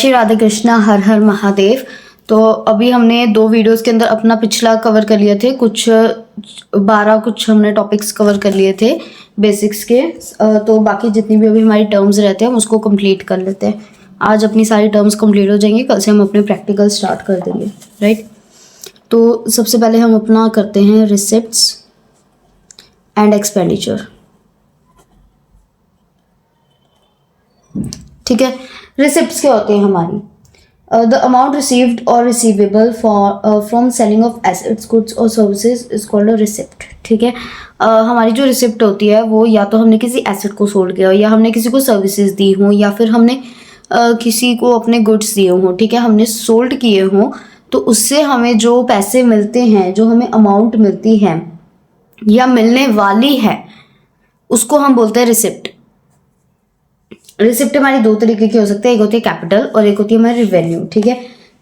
श्री राधे कृष्णा, हर हर महादेव। तो अभी हमने 2 वीडियोस के अंदर अपना पिछला कवर कर लिए थे, कुछ 12 कुछ हमने टॉपिक्स कवर कर लिए थे बेसिक्स के। तो बाकी जितनी भी अभी हमारी टर्म्स रहते हैं हम उसको कंप्लीट कर लेते हैं। आज अपनी सारी टर्म्स कंप्लीट हो जाएंगी, कल से हम अपने प्रैक्टिकल स्टार्ट कर देंगे, राइट। तो सबसे पहले हम अपना करते हैं रिसिप्ट्स एंड एक्सपेंडिचर। ठीक है, रिसिप्ट्स क्या होते हैं हमारी? द अमाउंट रिसीव्ड और receivable for from selling of assets, goods और services is called a receipt. ठीक है, हमारी जो रिसिप्ट होती है वो या तो हमने किसी एसेट को सोल्ड किया हो, या हमने किसी को सर्विसेज दी हो, या फिर हमने किसी को अपने गुड्स दिए हों। ठीक है, हमने सोल्ड किए हों, तो उससे हमें जो पैसे मिलते हैं, जो हमें अमाउंट मिलती है या मिलने वाली है, उसको हम बोलते हैं रिसिप्ट। रिसिप्ट हमारी 2 तरीके की हो सकते हैं, एक होती है कैपिटल और एक होती है हमारी रिवेन्यू। ठीक है,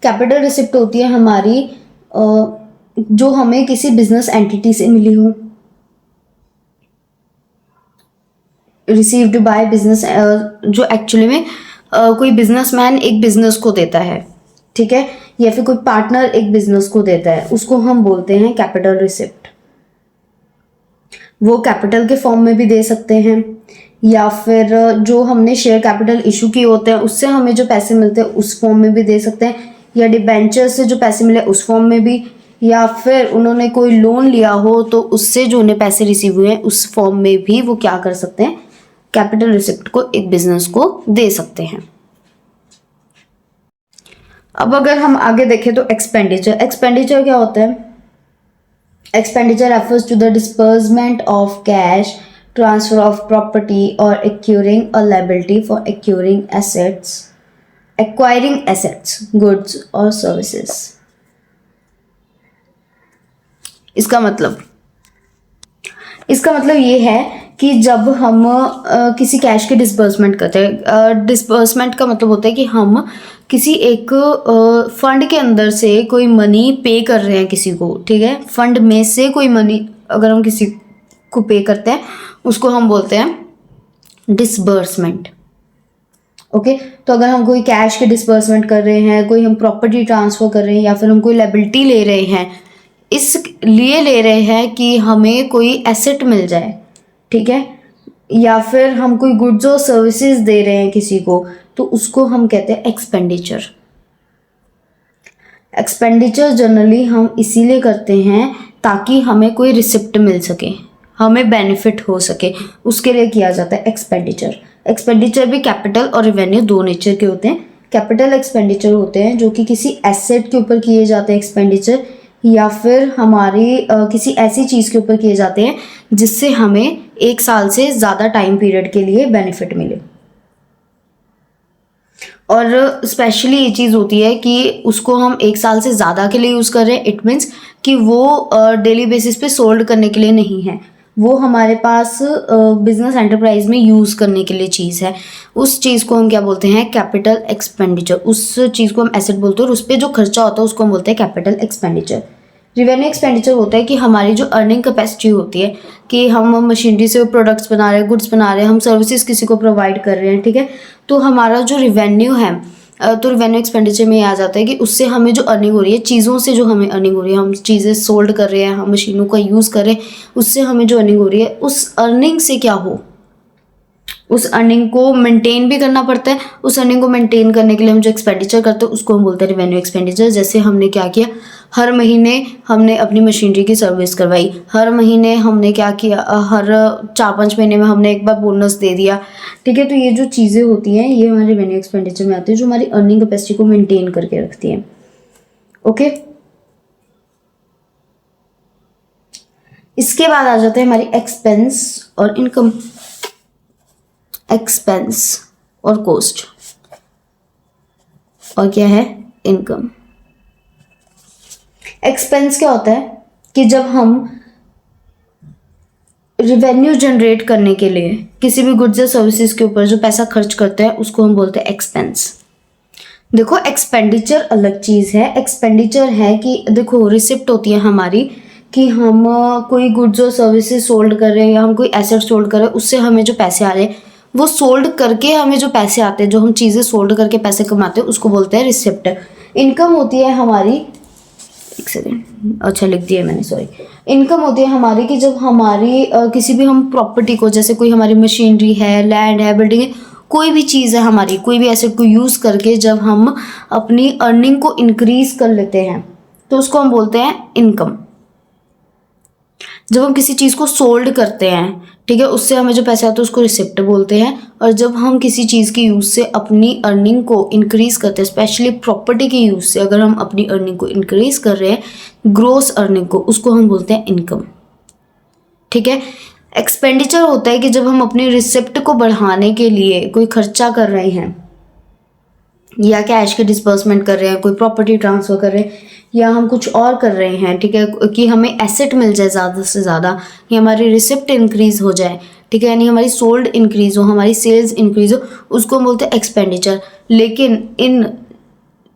कैपिटल रिसिप्ट होती है हमारी जो हमें किसी बिजनेस एंटिटी से मिली हो, रिसीव्ड बाय बिजनेस, जो एक्चुअली में कोई बिजनेसमैन एक बिजनेस को देता है। ठीक है, या फिर कोई पार्टनर एक बिजनेस को देता है, उसको हम बोलते हैं कैपिटल रिसिप्ट। वो कैपिटल के फॉर्म में भी दे सकते हैं, या फिर जो हमने शेयर कैपिटल इशू किए होते हैं उससे हमें जो पैसे मिलते हैं उस फॉर्म में भी दे सकते हैं, या डिबेंचर से जो पैसे मिले उस फॉर्म में भी, या फिर उन्होंने कोई लोन लिया हो तो उससे जो उन्हें पैसे रिसीव हुए हैं उस फॉर्म में भी वो क्या कर सकते हैं, कैपिटल रिसिप्ट को एक बिजनेस को दे सकते हैं। अब अगर हम आगे देखें तो एक्सपेंडिचर क्या होता है? Expenditure refers to the disbursement of cash, transfer of property or acquiring a liability for acquiring assets, goods or services। इसका मतलब ये है कि जब हम किसी कैश के डिस्बर्समेंट करते हैं, डिस्बर्समेंट का मतलब होता है कि हम किसी एक फंड के अंदर से कोई मनी पे कर रहे हैं किसी को। ठीक है, फंड में से कोई मनी अगर हम किसी को पे करते हैं उसको हम बोलते हैं डिसबर्समेंट। ओके, तो अगर हम कोई कैश के डिसबर्समेंट कर रहे हैं, कोई हम प्रॉपर्टी ट्रांसफर कर रहे हैं, या फिर हम कोई लायबिलिटी ले रहे हैं, इसलिए ले रहे हैं कि हमें कोई एसेट मिल जाए। ठीक है, या फिर हम कोई गुड्स और सर्विसेज दे रहे हैं किसी को, तो उसको हम कहते हैं एक्सपेंडिचर। एक्सपेंडिचर जनरली हम इसीलिए करते हैं ताकि हमें कोई रिसिप्ट मिल सके, हमें बेनिफिट हो सके, उसके लिए किया जाता है एक्सपेंडिचर। एक्सपेंडिचर भी कैपिटल और रिवेन्यू 2 नेचर के होते हैं। कैपिटल एक्सपेंडिचर होते हैं जो कि किसी एसेट के ऊपर किए जाते हैं एक्सपेंडिचर, या फिर हमारी किसी ऐसी चीज़ के ऊपर किए जाते हैं जिससे हमें 1 साल से ज़्यादा टाइम पीरियड के लिए बेनिफिट मिले। और स्पेशली ये चीज़ होती है कि उसको हम 1 साल से ज़्यादा के लिए यूज़ कर रहे हैं। इट मीन्स कि वो डेली बेसिस पे सोल्ड करने के लिए नहीं है, वो हमारे पास बिजनेस एंटरप्राइज में यूज़ करने के लिए चीज़ है। उस चीज़ को हम क्या बोलते हैं? Capital expenditure. उस चीज़ को हम एसेट बोलते हैं और उस पर जो खर्चा होता है उसको हम बोलते हैं कैपिटल एक्सपेंडिचर। रिवेन्यू एक्सपेंडिचर होता है कि हमारी जो अर्निंग कैपेसिटी होती है, कि हम मशीनरी से प्रोडक्ट्स बना रहे हैं, गुड्स बना रहे हैं, हम सर्विसेज किसी को प्रोवाइड कर रहे हैं। ठीक है, तो हमारा जो रिवेन्यू है, तो रिवेन्यू एक्सपेंडिचर में आ जाता है कि उससे हमें जो अर्निंग हो रही है, चीज़ों से जो हमें अर्निंग हो रही है, हम चीज़ें सोल्ड कर रहे हैं, हम मशीनों का यूज़ कर रहे हैं, उससे हमें जो अर्निंग हो रही है, उस अर्निंग से क्या हो, उस अर्निंग को मेंटेन भी करना पड़ता है। उस अर्निंग को मेंटेन करने के लिए हम जो एक्सपेंडिचर करते हैं उसको हम बोलते हैं रिवेन्यू एक्सपेंडिचर। जैसे हमने क्या किया, हर महीने हमने अपनी मशीनरी की सर्विस करवाई, हर महीने हमने क्या किया, हर 4-5 महीने में हमने एक बार बोनस दे दिया। ठीक है, तो ये जो चीज़ें होती हैं ये हमारे रिवेन्यू एक्सपेंडिचर में आती है, जो हमारी अर्निंग कैपेसिटी को मेंटेन करके रखती हैं। ओके, इसके बाद आ जाते हैं हमारी एक्सपेंस और इनकम। एक्सपेंस और कॉस्ट, और क्या है? इनकम। एक्सपेंस क्या होता है कि जब हम रिवेन्यू जनरेट करने के लिए किसी भी गुड्स या सर्विसेज के ऊपर जो पैसा खर्च करते हैं उसको हम बोलते हैं एक्सपेंस। देखो, एक्सपेंडिचर अलग चीज़ है। एक्सपेंडिचर है कि देखो, रिसिप्ट होती है हमारी कि हम कोई गुड्स और सर्विसेज सोल्ड कर रहे हैं, या हम कोई एसेट सोल्ड कर रहे हैं, उससे हमें जो पैसे आ रहे हैं वो सोल्ड करके हमें जो पैसे आते हैं, जो हम चीज़ें सोल्ड करके पैसे कमाते हैं, उसको बोलते हैं रिसिप्ट। इनकम होती है हमारी, एक सेकेंड, अच्छा लिख दिया मैंने, सॉरी। इनकम होती है हमारी कि जब हमारी किसी भी हम प्रॉपर्टी को, जैसे कोई हमारी मशीनरी है, लैंड है, बिल्डिंग है, कोई भी चीज़ है हमारी, कोई भी एसेट को यूज़ करके जब हम अपनी अर्निंग को इंक्रीज कर लेते हैं तो उसको हम बोलते हैं इनकम। जब हम किसी चीज़ को सोल्ड करते हैं, ठीक है, उससे हमें जो पैसे आते हैं उसको रिसिप्ट बोलते हैं। और जब हम किसी चीज़ के यूज़ से अपनी अर्निंग को इंक्रीज करते हैं, स्पेशली प्रॉपर्टी के यूज़ से अगर हम अपनी अर्निंग को इंक्रीज कर रहे हैं, ग्रोस अर्निंग को, उसको हम बोलते हैं इनकम। ठीक है। एक्सपेंडिचर होता है कि जब हम अपनी रिसिप्ट को बढ़ाने के लिए कोई खर्चा कर रहे हैं, या कैश के डिस्बर्समेंट कर रहे हैं, कोई प्रॉपर्टी ट्रांसफ़र कर रहे हैं, या हम कुछ और कर रहे हैं, ठीक है, कि हमें एसेट मिल जाए ज़्यादा से ज़्यादा, या हमारी रिसिप्ट इंक्रीज़ हो जाए, ठीक है, यानी हमारी सोल्ड इंक्रीज़ हो, हमारी सेल्स इंक्रीज़ हो, उसको हम बोलते हैं एक्सपेंडिचर। लेकिन इन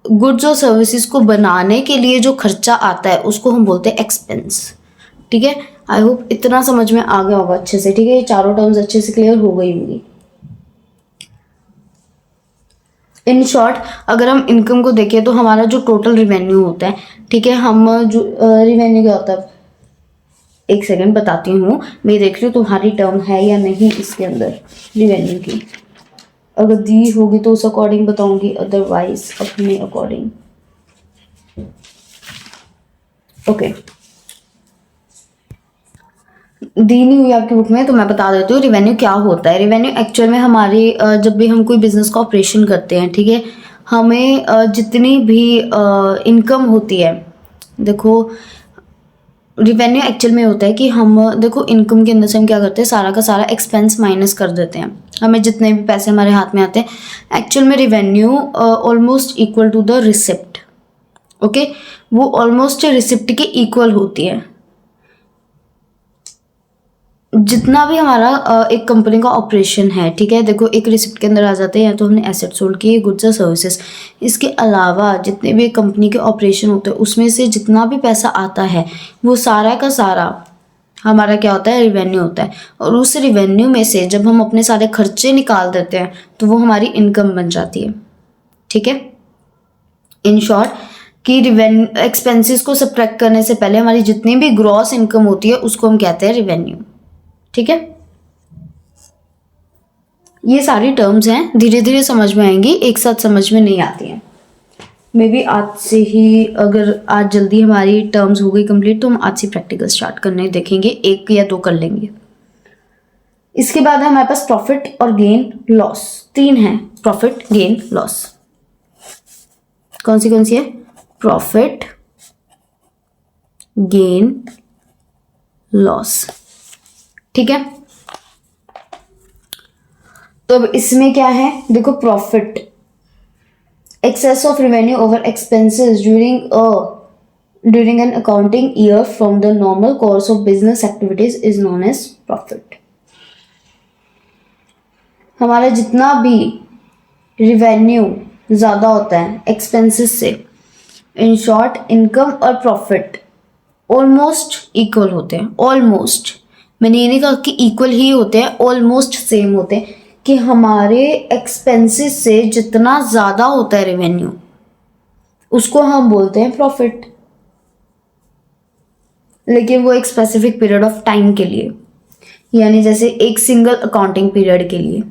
गुड्स और सर्विसेज को बनाने के लिए जो खर्चा आता है उसको हम बोलते हैं एक्सपेंस। ठीक है। आई होप इतना समझ में आ गया होगा अच्छे से। ठीक है, ये चारों टर्म्स अच्छे से क्लियर हो गई होंगी। इन शॉर्ट अगर हम इनकम को देखें तो हमारा जो टोटल रिवेन्यू होता है, ठीक है, हम जो रिवेन्यू क्या होता है, एक सेकंड बताती हूँ, मैं देख रही हूँ तुम्हारी टर्म है या नहीं इसके अंदर रिवेन्यू की। अगर दी होगी तो उस अकॉर्डिंग बताऊंगी, अदरवाइज अपने अकॉर्डिंग। ओके, दी नहीं हुई आपकी बुक में तो मैं बता देती हूँ रिवेन्यू क्या होता है। रिवेन्यू एक्चुअल में हमारी जब भी हम कोई बिजनेस का ऑपरेशन करते हैं, ठीक है, हमें जितनी भी इनकम होती है, देखो रिवेन्यू एक्चुअल में होता है कि हम, देखो इनकम के अंदर से हम क्या करते हैं, सारा का सारा एक्सपेंस माइनस कर देते हैं, हमें जितने भी पैसे हमारे हाथ में आते हैं। एक्चुअल में revenue almost equal to the receipt. Okay, वो ऑलमोस्ट रिसिप्ट के इक्वल होती है। जितना भी हमारा एक कंपनी का ऑपरेशन है, ठीक है, देखो एक रिसिप्ट के अंदर आ जाते हैं, या तो हमने एसेट सोल्ड किए, गुड्स और सर्विसेज। इसके अलावा जितने भी कंपनी के ऑपरेशन होते हैं उसमें से जितना भी पैसा आता है वो सारा का सारा हमारा क्या होता है, रिवेन्यू होता है। और उस रिवेन्यू में से जब हम अपने सारे खर्चे निकाल देते हैं तो वो हमारी इनकम बन जाती है। ठीक है, इन शॉर्ट कि रिवेन्यू एक्सपेंसेस को सब्ट्रैक्ट करने से पहले हमारी जितनी भी ग्रॉस इनकम होती है उसको हम कहते हैं रिवेन्यू। ठीक है, ये सारी टर्म्स हैं, धीरे धीरे समझ में आएंगी, एक साथ समझ में नहीं आती हैं। मे बी आज से ही, अगर आज जल्दी हमारी टर्म्स हो गई कंप्लीट तो हम आज से प्रैक्टिकल स्टार्ट करने देखेंगे, 1 या 2 कर लेंगे। इसके बाद है हमारे पास प्रॉफिट और गेन लॉस। 3 है, प्रॉफिट गेन लॉस। कौन सी है, प्रॉफिट गेन लॉस। ठीक है, तो अब इसमें क्या है, देखो profit, excess of revenue over expenses during an accounting year from the normal course of business activities is known as profit. हमारा जितना भी रिवेन्यू ज़्यादा होता है एक्सपेंसेस से, इन शॉर्ट इनकम और प्रॉफिट ऑलमोस्ट इक्वल होते हैं। ऑलमोस्ट, मैंने ये नहीं कहा कि इक्वल ही होते हैं, ऑलमोस्ट सेम होते हैं, कि हमारे एक्सपेंसेस से जितना ज़्यादा होता है रेवेन्यू उसको हम बोलते हैं प्रॉफिट। लेकिन वो एक स्पेसिफिक पीरियड ऑफ टाइम के लिए, यानी जैसे एक सिंगल अकाउंटिंग पीरियड के लिए।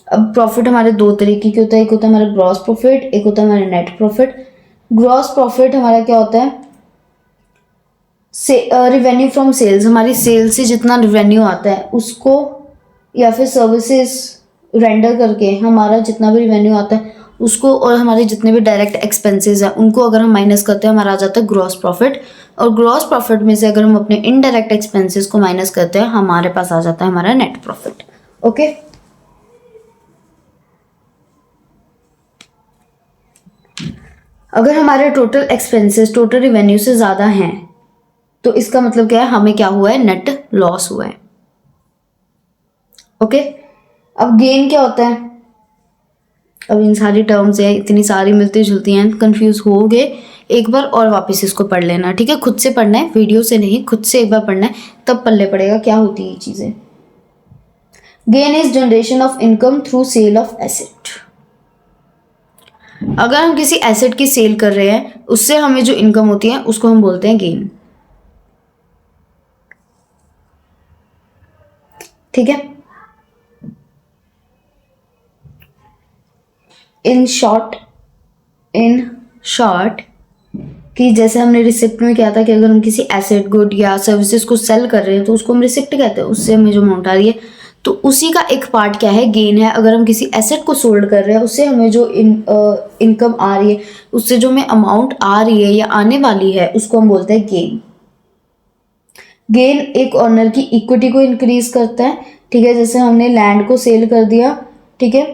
अब प्रॉफिट हमारे 2 तरीके के होता है, एक होता है हमारा ग्रॉस प्रॉफिट, एक होता है हमारा नेट प्रॉफिट। ग्रॉस प्रॉफिट हमारा क्या होता है, रिवेन्यू फ्रॉम सेल्स, हमारी सेल से जितना रिवेन्यू आता है उसको, या फिर सर्विसेज रेंडर करके हमारा जितना भी रिवेन्यू आता है उसको, और हमारे जितने भी डायरेक्ट एक्सपेंसेस हैं उनको अगर हम माइनस करते हैं हमारा आ जाता है ग्रॉस प्रॉफिट। और ग्रॉस प्रॉफिट में से अगर हम अपने इनडायरेक्ट एक्सपेंसेस को माइनस करते हैं हमारे पास आ जाता है हमारा नेट प्रॉफिट। ओके, अगर हमारे टोटल एक्सपेंसेस टोटल रिवेन्यू से ज़्यादा हैं तो इसका मतलब क्या है, हमें क्या हुआ है, नेट लॉस हुआ है। ओके, अब गेन क्या होता है, अब इन सारी टर्म्स हैं, इतनी सारी मिलती जुलती हैं, कंफ्यूज हो गए, एक बार और वापस इसको पढ़ लेना, ठीक है। खुद से पढ़ना है, वीडियो से नहीं, खुद से एक बार पढ़ना है, तब पल्ले पड़ेगा क्या होती है ये चीज़ें। Gain is generation of income through sale of asset. अगर हम किसी एसेट की सेल कर रहे हैं, उससे हमें जो इनकम होती है उसको हम बोलते हैं गेन, ठीक है। इन शॉर्ट कि जैसे हमने रिसिप्ट में क्या था कि अगर हम किसी एसेट, गुड या सर्विसेज को सेल कर रहे हैं तो उसको हम रिसिप्ट कहते हैं, उससे हमें जो अमाउंट आ रही है, तो उसी का एक पार्ट क्या है, गेन है। अगर हम किसी एसेट को सोल्ड कर रहे हैं, उससे हमें जो इनकम आ रही है, उससे जो हमें अमाउंट आ रही है या आने वाली है, उसको हम बोलते हैं गेन। गेन एक ऑनर की इक्विटी को इंक्रीज करता है, ठीक है। जैसे हमने लैंड को सेल कर दिया, ठीक है,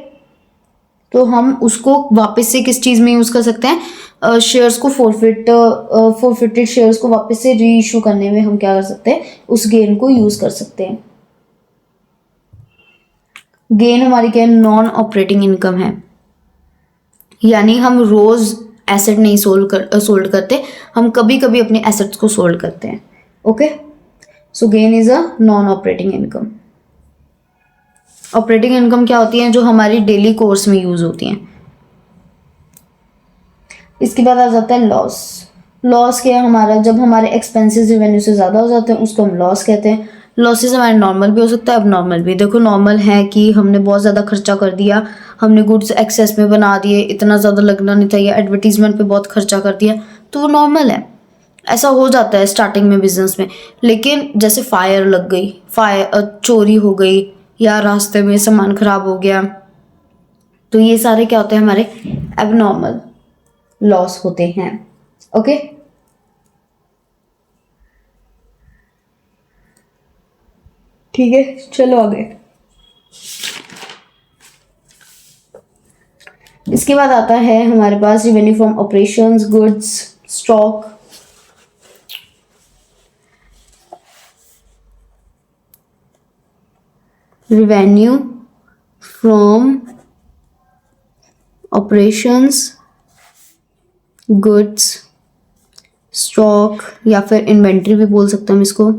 तो हम उसको वापस से किस चीज़ में यूज़ कर सकते हैं, शेयर्स को फोरफिटेड शेयर्स को वापस से री इशू करने में हम क्या कर सकते हैं, उस गेन को यूज़ कर सकते हैं। गेन हमारी क्या है, नॉन ऑपरेटिंग इनकम है, यानी हम रोज एसेट नहीं सोल्ड करते, हम कभी कभी अपने एसेट्स को सोल्ड करते हैं, okay. So gain is a non operating income. Operating income क्या होती है, जो हमारी डेली कोर्स में यूज होती हैं। इसके बाद आ जाता है लॉस। लॉस क्या है हमारा, जब हमारे एक्सपेंसेस रेवेन्यू से ज़्यादा हो जाते हैं, उसको हम लॉस कहते हैं। लॉसेस हमारे नॉर्मल भी हो सकता है, अब नॉर्मल भी। देखो नॉर्मल है कि हमने बहुत ज़्यादा खर्चा कर दिया, हमने गुड्स एक्सेस में बना दिए, इतना ज़्यादा लगना नहीं था, या एडवर्टीजमेंट पे बहुत खर्चा कर दिया, तो वो नॉर्मल है, ऐसा हो जाता है स्टार्टिंग में बिजनेस में। लेकिन जैसे फायर लग गई, चोरी हो गई, या रास्ते में सामान खराब हो गया, तो ये सारे क्या होते हैं, हमारे एबनॉर्मल लॉस होते हैं, ओके। ठीक है, चलो आगे। इसके बाद आता है हमारे पास revenue from operations, goods, stock. Revenue from operations, goods, stock, या फिर इन्वेंट्री भी बोल सकते हैं हम इसको।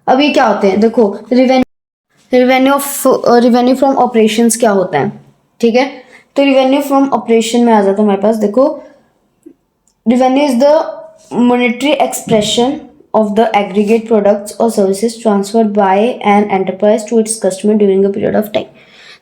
अब ये क्या होते हैं, देखो रेवेन्यू फ्रॉम ऑपरेशंस क्या होता है, ठीक है। तो रेवेन्यू फ्रॉम ऑपरेशन में आ जाता है हमारे पास, देखो revenue is the monetary expression of the aggregate products or services transferred by an enterprise to its customer during a period of time।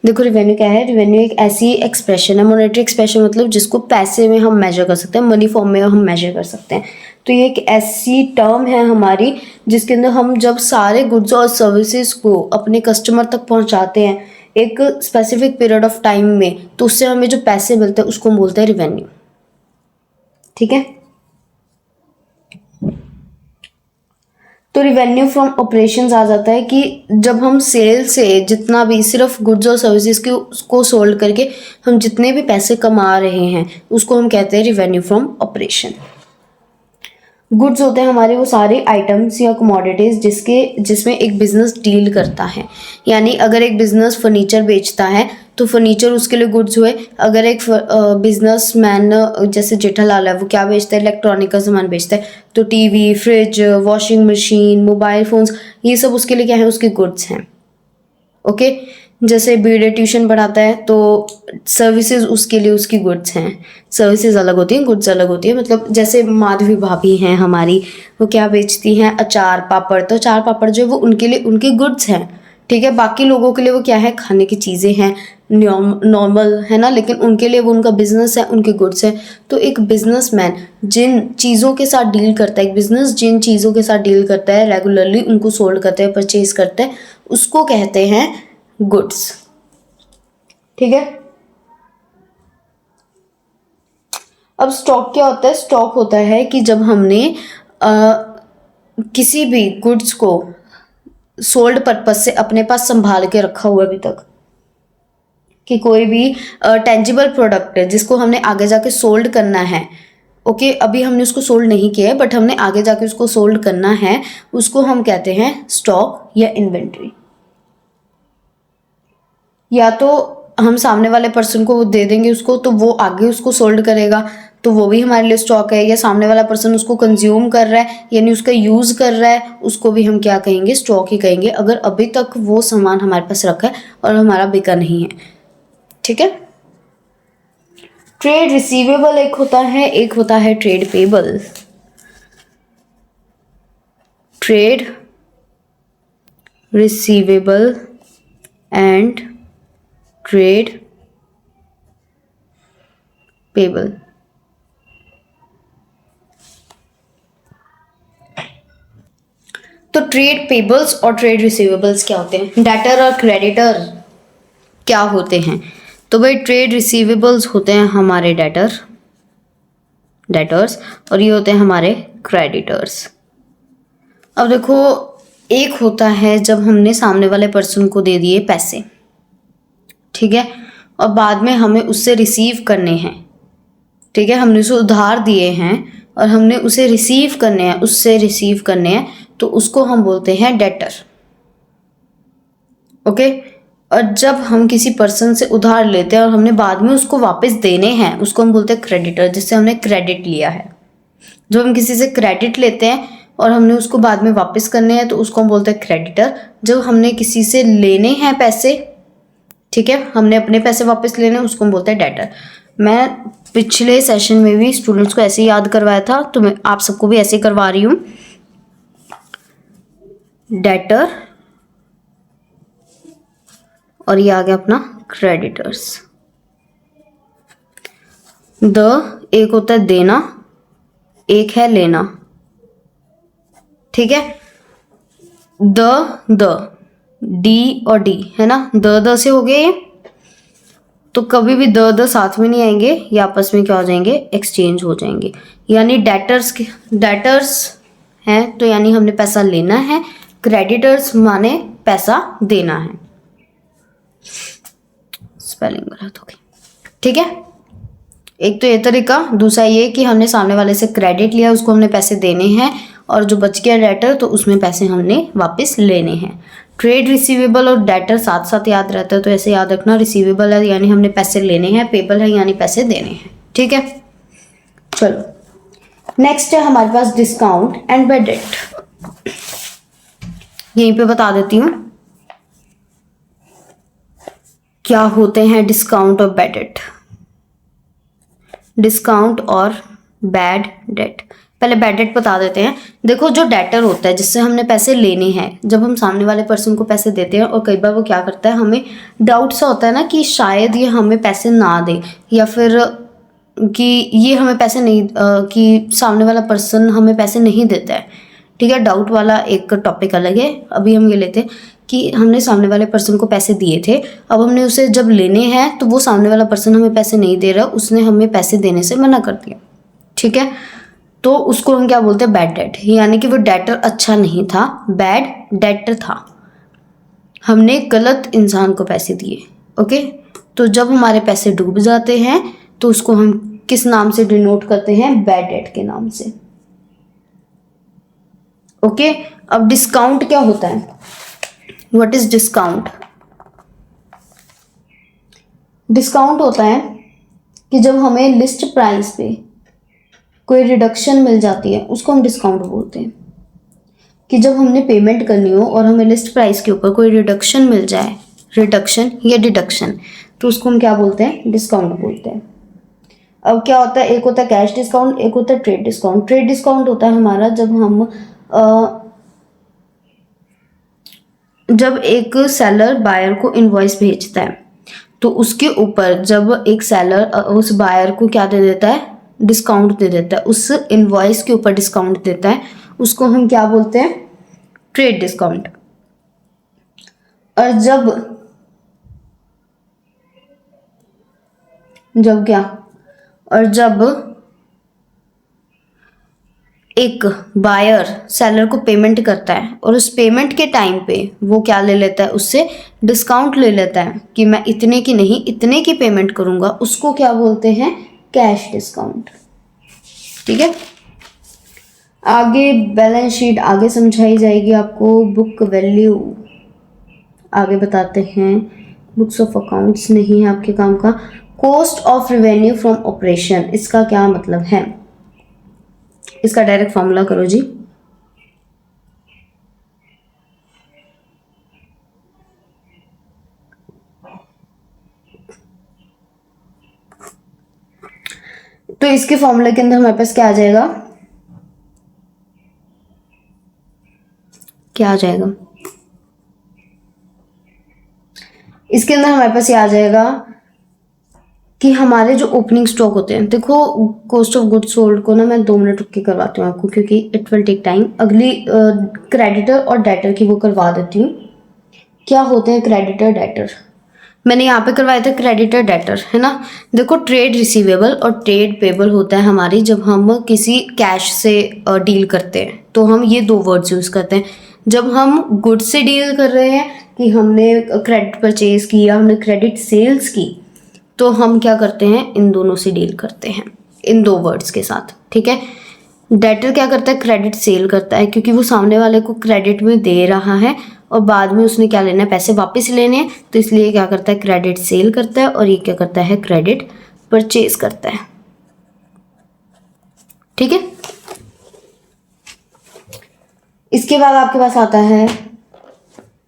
देखो रेवेन्यू क्या है, रेवेन्यू एक ऐसी एक्सप्रेशन है, मॉनेटरी एक्सप्रेशन मतलब जिसको पैसे में हम मेजर कर सकते हैं, मनी फॉर्म में हम मेजर कर सकते हैं। तो ये एक ऐसी टर्म है हमारी जिसके अंदर हम जब सारे गुड्स और सर्विसेज को अपने कस्टमर तक पहुंचाते हैं एक स्पेसिफिक पीरियड ऑफ टाइम में, तो उससे हमें जो पैसे मिलते हैं उसको हम बोलते हैं रेवेन्यू, ठीक है। तो रिवेन्यू फ्रॉम ऑपरेशंस आ जाता है कि जब हम सेल से जितना भी सिर्फ गुड्स और सर्विसेज के उसको सोल्ड करके हम जितने भी पैसे कमा रहे हैं उसको हम कहते हैं रिवेन्यू फ्रॉम ऑपरेशन। गुड्स होते हैं हमारे वो सारे आइटम्स या कमोडिटीज़ जिसमें एक बिजनेस डील करता है, यानी अगर एक बिजनेस फर्नीचर बेचता है तो फर्नीचर उसके लिए गुड्स हुए। अगर एक बिजनेसमैन जैसे जेठालाल है वो क्या बेचता है, इलेक्ट्रॉनिक का सामान बेचता है, तो TV, fridge, washing machine, mobile phones, ये सब उसके लिए क्या है, उसके गुड्स हैं, ओके। जैसे बीडे ट्यूशन पढ़ाता है तो सर्विसेज उसके लिए उसकी गुड्स हैं, सर्विसेज अलग होती हैं, गुड्स अलग होती है। मतलब जैसे माधवी भाभी हैं हमारी, वो क्या बेचती हैं, अचार पापड़, तो अचार पापड़ जो है वो उनके लिए उनके गुड्स हैं, ठीक है। बाकी लोगों के लिए वो क्या है, खाने की चीज़ें हैं, नॉर्मल है ना, लेकिन उनके लिए वो उनका बिजनेस है, उनके गुड्स हैं। तो एक बिजनेसमैन जिन चीज़ों के साथ डील करता है, एक बिजनेस जिन चीज़ों के साथ डील करता है रेगुलरली, उनको सोल्ड करता है, परचेज करता है, उसको कहते हैं गुड्स, ठीक है। अब स्टॉक क्या होता है, स्टॉक होता है कि जब हमने किसी भी गुड्स को सोल्ड पर्पस से अपने पास संभाल के रखा हुआ अभी तक, कि कोई भी टेंजिबल प्रोडक्ट है जिसको हमने आगे जाके सोल्ड करना है, ओके, अभी हमने उसको सोल्ड नहीं किया है बट हमने आगे जाके उसको सोल्ड करना है, उसको हम कहते हैं स्टॉक या इन्वेंट्री, या तो हम सामने वाले पर्सन को दे देंगे उसको, तो वो आगे उसको सोल्ड करेगा, तो वो भी हमारे लिए स्टॉक है। या सामने वाला पर्सन उसको कंज्यूम कर रहा है यानी उसका यूज़ कर रहा है, उसको भी हम क्या कहेंगे, स्टॉक ही कहेंगे, अगर अभी तक वो सामान हमारे पास रखा है और हमारा बिका नहीं है। ठीक है। ट्रेड रिसीवेबल एक होता है trade payable. Trade receivable and trade payable. तो ट्रेड पेबल्स और ट्रेड रिसीवेबल्स क्या होते हैं, डेटर और क्रेडिटर क्या होते हैं? तो भाई ट्रेड रिसीवेबल्स होते हैं हमारे डेटर्स और ये होते हैं हमारे क्रेडिटर्स। अब देखो, एक होता है जब हमने सामने वाले पर्सन को दे दिए पैसे, ठीक है, और बाद में हमें उससे रिसीव करने हैं। ठीक है, हमने उसे उधार दिए हैं और हमने उसे रिसीव करने हैं, तो उसको हम बोलते हैं डेटर। ओके। और जब हम किसी पर्सन से उधार लेते हैं और हमने बाद में उसको वापस देने हैं, उसको हम बोलते हैं क्रेडिटर, जिससे हमने क्रेडिट लिया है। जब हम किसी से क्रेडिट लेते हैं और हमने उसको बाद में वापस करने हैं, तो उसको हम बोलते हैं क्रेडिटर। जब हमने किसी से लेने हैं पैसे, ठीक है, हमने अपने पैसे वापस लेने हैं, उसको हम बोलते हैं डेटर। मैं पिछले सेशन में भी स्टूडेंट्स को ऐसे ही याद करवाया था, तो मैं आप सबको भी ऐसे ही करवा रही हूँ। डेटर और ये आ गया अपना क्रेडिटर्स। एक होता है देना, एक है लेना। ठीक है, डी और डी है ना, द से हो गए ये, तो कभी भी द साथ में नहीं आएंगे, ये आपस में क्या हो जाएंगे, एक्सचेंज हो जाएंगे। यानी डेटर्स हैं तो यानी हमने पैसा लेना है, क्रेडिटर्स माने पैसा देना है। स्पेलिंग गलत हो गई। ठीक है, एक तो ये तरीका, दूसरा ये कि हमने सामने वाले से क्रेडिट लिया, उसको हमने पैसे देने हैं, और जो बच गया डेटर तो उसमें पैसे हमने वापस लेने हैं। ट्रेड रिसीवेबल और डेटर साथ साथ याद रहता है, तो ऐसे याद रखना, रिसीवेबल है यानी हमने पैसे लेने हैं, पेबल है यानी पैसे देने हैं। ठीक है, चलो नेक्स्ट है हमारे पास डिस्काउंट एंड बैड डेट। यहीं पे बता देती हूँ क्या होते हैं डिस्काउंट और बैड डेट। डिस्काउंट और बैड डेट, पहले बैड डेट बता देते हैं। देखो, जो डेटर होता है जिससे हमने पैसे लेने हैं, जब हम सामने वाले पर्सन को पैसे देते हैं और कई बार वो क्या करता है, हमें डाउट सा होता है ना कि शायद ये हमें पैसे ना दे, या फिर कि ये हमें पैसे नहीं कि सामने वाला पर्सन हमें पैसे नहीं देता है। ठीक है, डाउट वाला एक टॉपिक अलग है। अभी हम ये लेते हैं कि हमने सामने वाले पर्सन को पैसे दिए थे, अब हमने उसे जब लेने हैं तो वो सामने वाला पर्सन हमें पैसे नहीं दे रहा, उसने हमें पैसे देने से मना कर दिया। ठीक है, तो उसको हम क्या बोलते हैं, बैड डेट, यानी कि वो डेटर अच्छा नहीं था, बैड डेटर था, हमने गलत इंसान को पैसे दिए। ओके, तो जब हमारे पैसे डूब जाते हैं तो उसको हम किस नाम से डिनोट करते हैं, बैड डेट के नाम से। ओके, अब डिस्काउंट क्या होता है, व्हाट इज डिस्काउंट? डिस्काउंट होता है कि जब हमें लिस्ट प्राइस पे कोई रिडक्शन मिल जाती है, उसको हम डिस्काउंट बोलते हैं। कि जब हमने पेमेंट करनी हो और हमें लिस्ट प्राइस के ऊपर कोई रिडक्शन मिल जाए, रिडक्शन या डिडक्शन, तो उसको हम क्या बोलते हैं, डिस्काउंट बोलते हैं। अब क्या होता है, एक होता है कैश डिस्काउंट, एक होता है ट्रेड डिस्काउंट। ट्रेड डिस्काउंट होता है हमारा जब एक सेलर बायर को इनवॉइस भेजता है, तो उसके ऊपर जब एक सेलर उस बायर को क्या दे देता है, डिस्काउंट दे देता है, उस इनवॉइस के ऊपर डिस्काउंट देता है, उसको हम क्या बोलते हैं, ट्रेड डिस्काउंट। और जब एक बायर सेलर को पेमेंट करता है और उस पेमेंट के टाइम पे वो क्या ले लेता है, उससे डिस्काउंट ले लेता है कि मैं इतने की नहीं इतने की पेमेंट करूंगा, उसको क्या बोलते हैं, कैश डिस्काउंट। ठीक है, आगे बैलेंस शीट आगे समझाई जाएगी आपको, बुक वैल्यू आगे बताते हैं, बुक्स ऑफ अकाउंट्स नहीं है आपके काम का। Cost of revenue from operation, इसका क्या मतलब है? इसका डायरेक्ट फॉर्मूला करो जी। तो इसके फॉर्मूले के अंदर हमारे पास क्या आ जाएगा, क्या आ जाएगा? इसके अंदर हमारे पास ये आ जाएगा कि हमारे जो ओपनिंग स्टॉक होते हैं, देखो कॉस्ट ऑफ गुड्स सोल्ड को ना मैं 2 मिनट रुक के करवाती हूँ आपको, क्योंकि इट विल टेक टाइम। अगली क्रेडिटर और डेटर की वो करवा देती हूँ। क्या होते हैं क्रेडिटर डेटर? मैंने यहाँ पे करवाया था क्रेडिटर डेटर, है ना। देखो ट्रेड रिसीवेबल और ट्रेड पेबल होता है हमारी जब हम किसी कैश से डील करते हैं, तो हम ये 2 वर्ड्स यूज़ करते हैं। जब हम गुड्स से डील कर रहे हैं कि हमने क्रेडिट परचेज की या हमने क्रेडिट सेल्स की, तो हम क्या करते हैं, इन दोनों से डील करते हैं, इन 2 वर्ड्स के साथ, ठीक है। डेटर क्या करता है, क्रेडिट सेल करता है, क्योंकि वो सामने वाले को क्रेडिट में दे रहा है और बाद में उसने क्या लेना है, पैसे वापस लेने हैं, तो इसलिए क्या करता है, क्रेडिट सेल करता है। और ये क्या करता है, क्रेडिट परचेज करता है, ठीक है। इसके बाद आपके पास आता है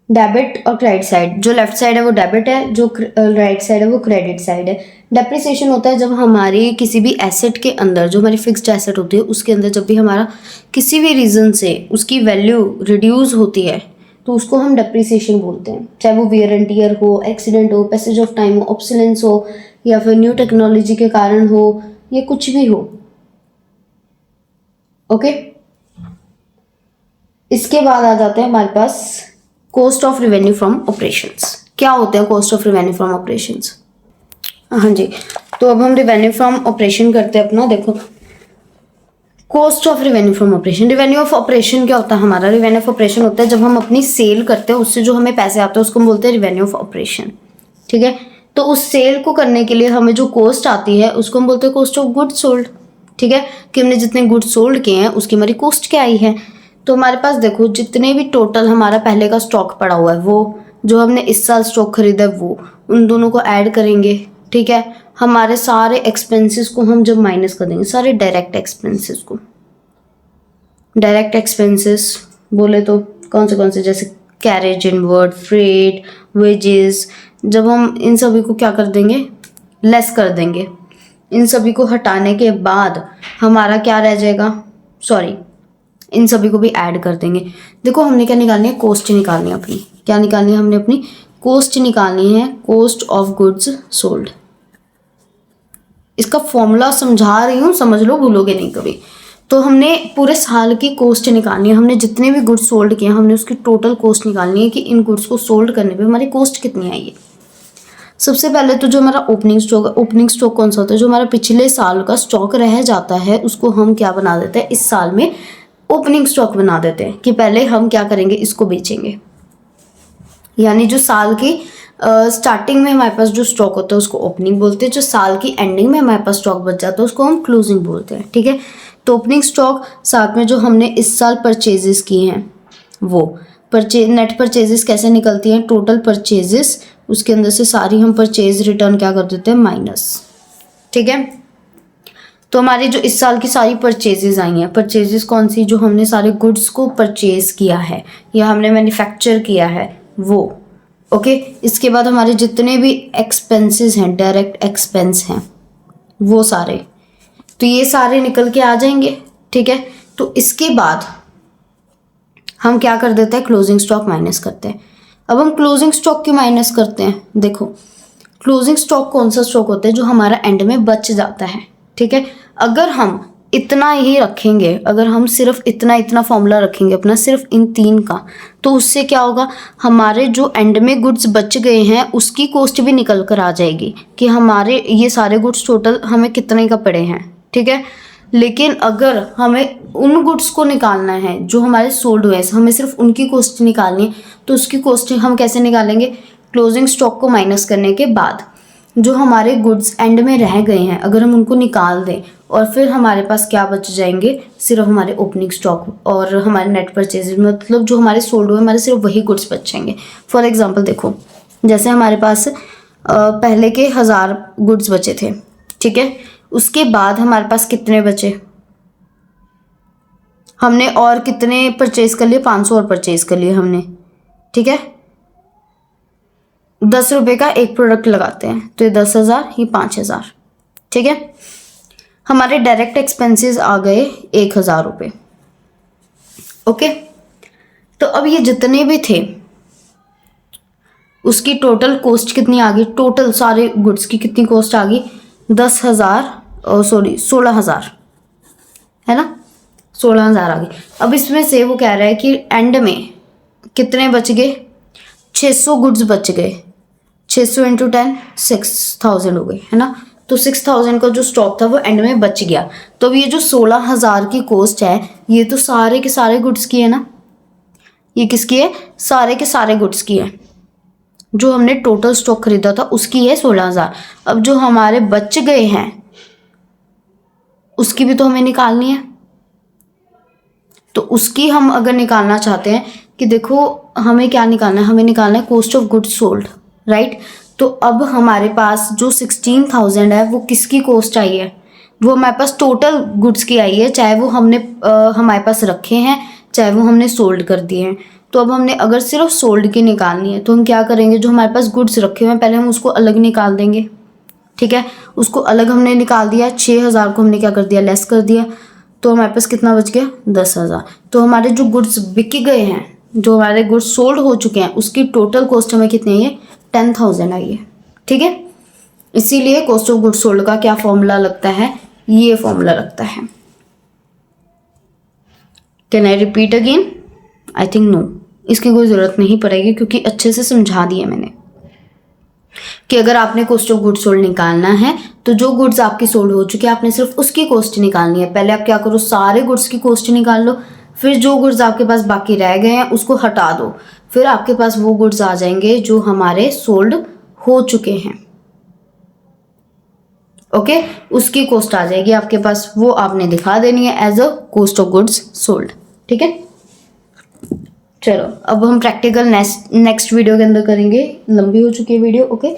डेबिट और क्रेडिट साइड। जो लेफ्ट साइड है वो डेबिट है, जो राइट साइड है वो क्रेडिट साइड है। डेप्रिसिएशन होता है जब हमारी किसी भी एसेट के अंदर, जो हमारी फिक्स्ड एसेट होती है उसके अंदर, जब भी हमारा किसी भी रीज़न से उसकी वैल्यू रिड्यूस होती है तो उसको हम डेप्रिसिएशन बोलते हैं। चाहे वो वियर एंड टियर हो, एक्सीडेंट हो, पैसेज ऑफ टाइम हो, ऑब्सोलेंस हो, या फिर न्यू टेक्नोलॉजी के कारण हो, या कुछ भी हो, ओके। इसके बाद आ जाते हैं हमारे पास cost of revenue from operations. क्या होते हैं cost of revenue from operations? हाँ जी, तो अब हम रेवेन्यू फ्रॉम ऑपरेशन करते हैं अपना। देखो cost of revenue from operation, revenue of operation क्या होता है हमारा? रेवेन्यू ऑफ ऑपरेशन होता है जब हम अपनी सेल करते हैं, उससे जो हमें पैसे आते हैं उसको हम बोलते हैं रेवेन्यू ऑफ ऑपरेशन, ठीक है। तो उस सेल को करने के लिए हमें जो कॉस्ट आती है उसको हम बोलते हैं कॉस्ट ऑफ गुड्स सोल्ड, ठीक है। कि हमने जितने गुड्स सोल्ड किए हैं उसकी हमारी कॉस्ट क्या आई है। तो हमारे पास देखो जितने भी टोटल हमारा पहले का स्टॉक पड़ा हुआ है, वो जो हमने इस साल स्टॉक खरीदा है, वो उन दोनों को ऐड करेंगे, ठीक है। हमारे सारे एक्सपेंसेस को हम जब माइनस कर देंगे, सारे डायरेक्ट एक्सपेंसेस को, डायरेक्ट एक्सपेंसेस बोले तो कौन से, जैसे कैरेज इनवर्ड, फ्रेट, वेजेस, जब हम इन सभी को क्या कर देंगे, लेस कर देंगे, इन सभी को हटाने के बाद हमारा क्या रह जाएगा, सॉरी इन सभी को भी ऐड कर देंगे। देखो हमने क्या निकालनी है, कॉस्ट निकालनी है अपनी। क्या निकालनी है हमने अपनी? कॉस्ट निकालनी है, कॉस्ट ऑफ गुड्स सोल्ड। इसका फॉर्मूला समझा रही हूँ, समझ लो, भूलोगे नहीं कभी। तो हमने पूरे साल की कॉस्ट निकालनी है, हमने जितने भी गुड्स सोल्ड किए हमने उसकी टोटल कॉस्ट निकालनी है कि इन गुड्स को सोल्ड करने पे हमारी कॉस्ट कितनी आई है। सबसे पहले तो जो हमारा ओपनिंग स्टॉक है, ओपनिंग स्टॉक कौन सा होता है? जो हमारा पिछले साल का स्टॉक रह जाता है उसको हम क्या बना देते हैं, इस साल में ओपनिंग स्टॉक बना देते हैं कि पहले हम क्या करेंगे, इसको बेचेंगे। यानी जो साल की स्टार्टिंग में हमारे पास जो स्टॉक होता है उसको ओपनिंग बोलते हैं, जो साल की एंडिंग में हमारे पास स्टॉक बच जाता है उसको हम क्लोजिंग बोलते हैं, ठीक है। तो ओपनिंग स्टॉक साथ में जो हमने इस साल परचेजेस किए हैं, वो नेट परचेजेस कैसे निकलती हैं, टोटल परचेजेस, उसके अंदर से सारी हम परचेज रिटर्न क्या कर देते हैं, माइनस, ठीक है। तो हमारी जो इस साल की सारी परचेजेस आई हैं, परचेजेस कौन सी, जो हमने सारे गुड्स को परचेज किया है या हमने मैन्युफैक्चर किया है, वो, ओके। इसके बाद हमारे जितने भी एक्सपेंसेस हैं, डायरेक्ट एक्सपेंस हैं, वो सारे, तो ये सारे निकल के आ जाएंगे, ठीक है। तो इसके बाद हम क्या कर देते हैं, क्लोजिंग स्टॉक माइनस करते हैं। अब हम क्लोजिंग स्टॉक क्यों माइनस करते हैं? देखो क्लोजिंग स्टॉक कौन सा स्टॉक होता है, जो हमारा एंड में बच जाता है, ठीक है। अगर हम इतना ही रखेंगे, अगर हम सिर्फ इतना फॉर्मूला रखेंगे अपना, सिर्फ इन 3 का, तो उससे क्या होगा, हमारे जो एंड में गुड्स बच गए हैं उसकी कॉस्ट भी निकल कर आ जाएगी कि हमारे ये सारे गुड्स टोटल हमें कितने का पड़े हैं, ठीक है। लेकिन अगर हमें उन गुड्स को निकालना है जो हमारे सोल्ड हुए हैं, हमें सिर्फ उनकी कॉस्ट निकालनी है, तो उसकी कॉस्ट हम कैसे निकालेंगे, क्लोजिंग स्टॉक को माइनस करने के बाद जो हमारे गुड्स एंड में रह गए हैं अगर हम उनको निकाल दें, और फिर हमारे पास क्या बच जाएंगे, सिर्फ हमारे ओपनिंग स्टॉक और हमारे नेट परचेज, मतलब जो हमारे सोल्ड हुए हमारे सिर्फ वही गुड्स बच जाएंगे। फॉर एग्जांपल देखो जैसे हमारे पास पहले के 1000 गुड्स बचे थे, ठीक है, उसके बाद हमारे पास कितने बचे, हमने और कितने परचेज कर लिए, 500 और परचेज कर लिए हमने, ठीक है। 10 रुपये का एक प्रोडक्ट लगाते हैं तो ये 10,000, ये 5,000, ठीक है। हमारे डायरेक्ट एक्सपेंसेस आ गए 1,000 रुपये, ओके। तो अब ये जितने भी थे उसकी टोटल कॉस्ट कितनी आ गई, टोटल सारे गुड्स की कितनी कॉस्ट आ गई, 16,000 है ना, 16,000 आ गई। अब इसमें से वो कह रहा है कि एंड में कितने बच गए, 600 गुड्स बच गए, 600 इंटू 10 6,000 हो गई, है ना। तो 6,000 का जो स्टॉक था वो एंड में बच गया। तो अब ये जो 16,000 की कॉस्ट है ये तो सारे के सारे गुड्स की है ना, ये किसकी है, सारे के सारे गुड्स की है। जो हमने टोटल स्टॉक खरीदा था उसकी है 16,000। अब जो हमारे बच गए हैं उसकी भी तो हमें निकालनी है। तो उसकी हम अगर निकालना चाहते हैं कि देखो हमें क्या निकालना है, हमें निकालना है cost of goods sold, right. तो अब हमारे पास जो 16,000 है वो किसकी कॉस्ट आई है, वो हमारे पास टोटल गुड्स की आई है, चाहे वो हमने हमारे पास रखे हैं चाहे वो हमने सोल्ड कर दिए हैं। तो अब हमने अगर सिर्फ सोल्ड की निकालनी है तो हम क्या करेंगे, जो हमारे पास गुड्स रखे हुए हैं पहले हम उसको अलग निकाल देंगे, ठीक है। उसको अलग हमने निकाल दिया, 6,000 को हमने क्या कर दिया, लेस कर दिया, तो हमारे पास कितना बच गया, 10,000। तो हमारे जो गुड्स बिक गए हैं, जो हमारे गुड्स सोल्ड हो चुके हैं उसकी टोटल कॉस्ट हमें कितनी आई है, 10,000 आई है, ठीक है। इसीलिए कॉस्ट ऑफ गुड्स सोल्ड का क्या फॉर्मूला लगता है, ये फॉर्मूला लगता है। Can I repeat again, I think no, इसकी कोई ज़रूरत नहीं पड़ेगी क्योंकि अच्छे से समझा दिया मैंने कि अगर आपने कॉस्ट ऑफ गुड्स सोल्ड निकालना है तो जो गुड्स आपकी सोल्ड हो चुकी है आपने सिर्फ उसकी कॉस्ट निकालनी है। पहले आप क्या करो, सारे गुड्स की कॉस्ट निकाल लो, फिर जो गुड्स आपके पास बाकी रह गए हैं उसको हटा दो, फिर आपके पास वो गुड्स आ जाएंगे जो हमारे सोल्ड हो चुके हैं, ओके। उसकी कॉस्ट आ जाएगी आपके पास, वो आपने दिखा देनी है as a cost of goods sold, ठीक है। चलो अब हम प्रैक्टिकल नेक्स्ट वीडियो के अंदर करेंगे, लंबी हो चुकी है वीडियो, ओके।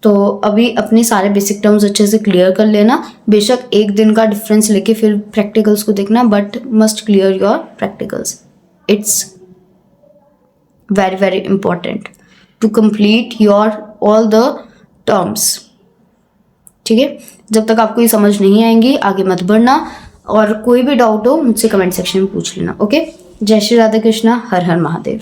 तो अभी अपने सारे बेसिक टर्म्स अच्छे से क्लियर कर लेना, बेशक एक दिन का डिफरेंस लेके फिर प्रैक्टिकल्स को देखना, but must clear your practicals, it's very very important to complete your all the terms, ठीक है। जब तक आपको ये समझ नहीं आएंगी आगे मत बढ़ना, और कोई भी डाउट हो मुझसे कमेंट सेक्शन में पूछ लेना, ओके। जय श्री राधा कृष्णा, हर हर महादेव।